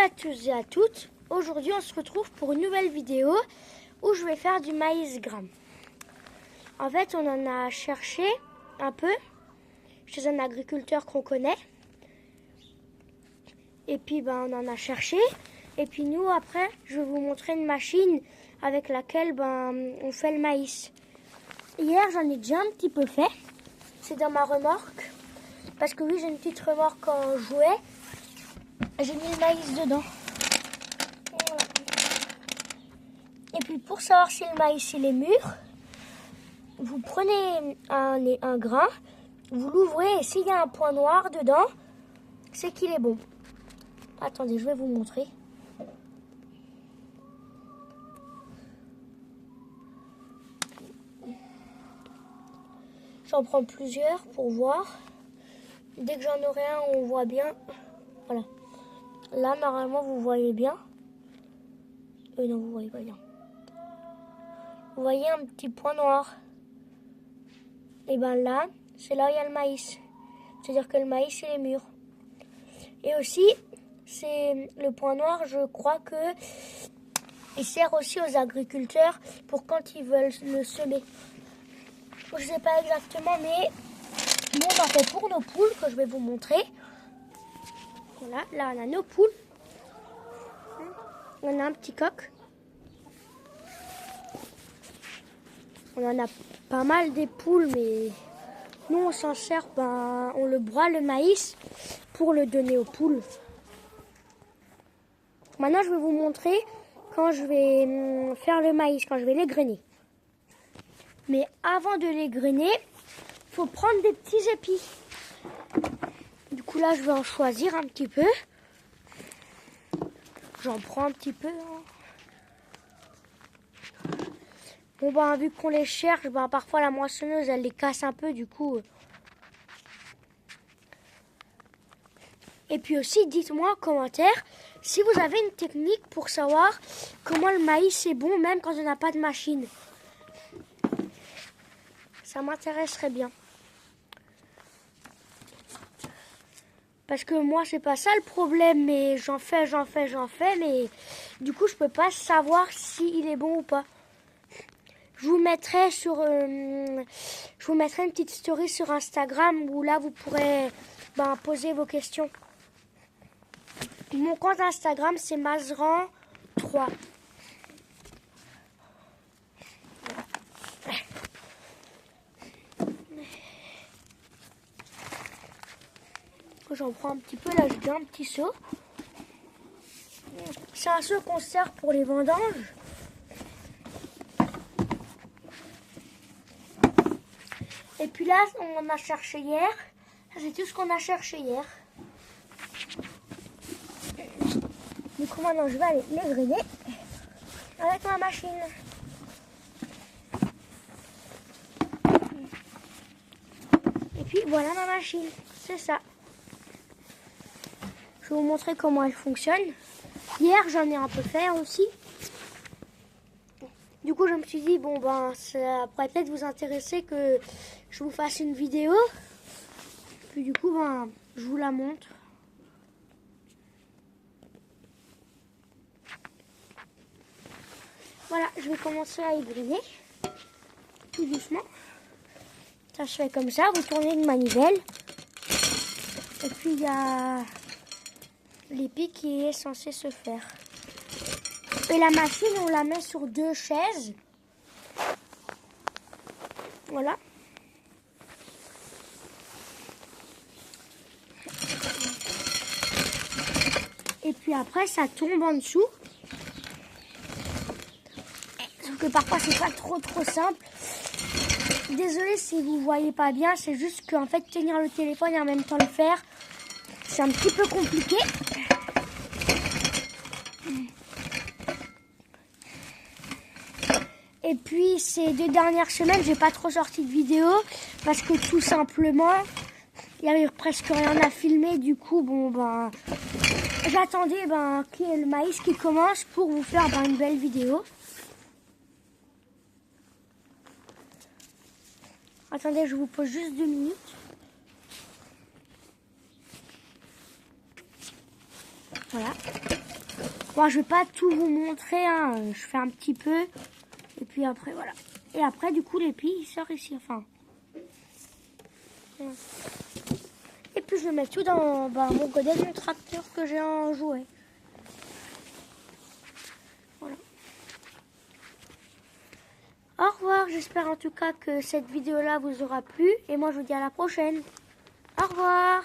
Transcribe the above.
à tous et à toutes. Aujourd'hui, on se retrouve pour une nouvelle vidéo où je vais faire du maïs gramme. En fait, on en a cherché un peu chez un agriculteur qu'on connaît. Et puis, on en a cherché. Et puis, nous, après, je vais vous montrer une machine avec laquelle on fait le maïs. Hier, j'en ai déjà un petit peu fait. C'est dans ma remorque. Parce que oui, j'ai une petite remorque en jouet. J'ai mis le maïs dedans. Voilà. Et puis pour savoir si le maïs il est mûr, vous prenez un grain, vous l'ouvrez et s'il y a un point noir dedans, c'est qu'il est bon. Attendez, je vais vous montrer. J'en prends plusieurs pour voir. Dès que j'en aurai un, on voit bien. Voilà. Là, normalement, vous voyez bien. Non, vous voyez pas bien. Vous voyez un petit point noir. Et là, c'est là où il y a le maïs. C'est-à-dire que le maïs, il est mûr. Et aussi, c'est le point noir, je crois que il sert aussi aux agriculteurs pour quand ils veulent le semer. Je ne sais pas exactement, mais nous, on en fait pour nos poules, que je vais vous montrer. Voilà, là, on a nos poules. On a un petit coq. On en a pas mal des poules, mais nous, on s'en sert, on le broie le maïs pour le donner aux poules. Maintenant, je vais vous montrer quand je vais faire le maïs, quand je vais l'égrener. Mais avant de l'égrener, il faut prendre des petits épis. Du coup, là, je vais en choisir un petit peu. J'en prends un petit peu. Bon, vu qu'on les cherche, parfois la moissonneuse, elle les casse un peu, du coup. Et puis aussi, dites-moi en commentaire si vous avez une technique pour savoir comment le maïs est bon, même quand on n'a pas de machine. Ça m'intéresserait bien. Parce que moi, c'est pas ça le problème, mais j'en fais, mais du coup, je peux pas savoir s'il est bon ou pas. Je vous mettrai une petite story sur Instagram où là, vous pourrez poser vos questions. Mon compte Instagram, c'est Mazran3. J'en prends un petit peu, là j'ai un petit seau. C'est un seau qu'on sert pour les vendanges. Et puis là, on en a cherché hier. C'est tout ce qu'on a cherché hier. Du coup, maintenant, je vais aller l'égrener avec ma machine. Et puis, voilà ma machine. C'est ça. Je vais vous montrer comment elle fonctionne. Hier, j'en ai un peu fait aussi. Du coup, je me suis dit, ça pourrait peut-être vous intéresser que je vous fasse une vidéo. Puis du coup, je vous la montre. Voilà, je vais commencer à égrener. Tout doucement. Ça se fait comme ça, vous tournez une manivelle. Et puis, il y a l'épi qui est censé se faire. Et la machine, on la met sur 2 chaises. Voilà. Et puis après, ça tombe en dessous. Sauf que parfois, c'est pas trop simple. Désolée si vous voyez pas bien. C'est juste qu'en fait, tenir le téléphone et en même temps le faire, c'est un petit peu compliqué. Et puis ces 2 dernières semaines, j'ai pas trop sorti de vidéo parce que tout simplement, il y avait presque rien à filmer. Du coup, j'attendais qu'il y ait le maïs qui commence pour vous faire une belle vidéo. Attendez, je vous pose juste 2 minutes. Voilà. Moi, je vais pas tout vous montrer, hein. Je fais un petit peu. Et puis après, voilà. Et après, du coup, l'épi, il sort ici. Enfin. Voilà. Et puis, je vais mettre tout dans mon godet du tracteur que j'ai en jouet. Voilà. Au revoir. J'espère en tout cas que cette vidéo-là vous aura plu. Et moi, je vous dis à la prochaine. Au revoir.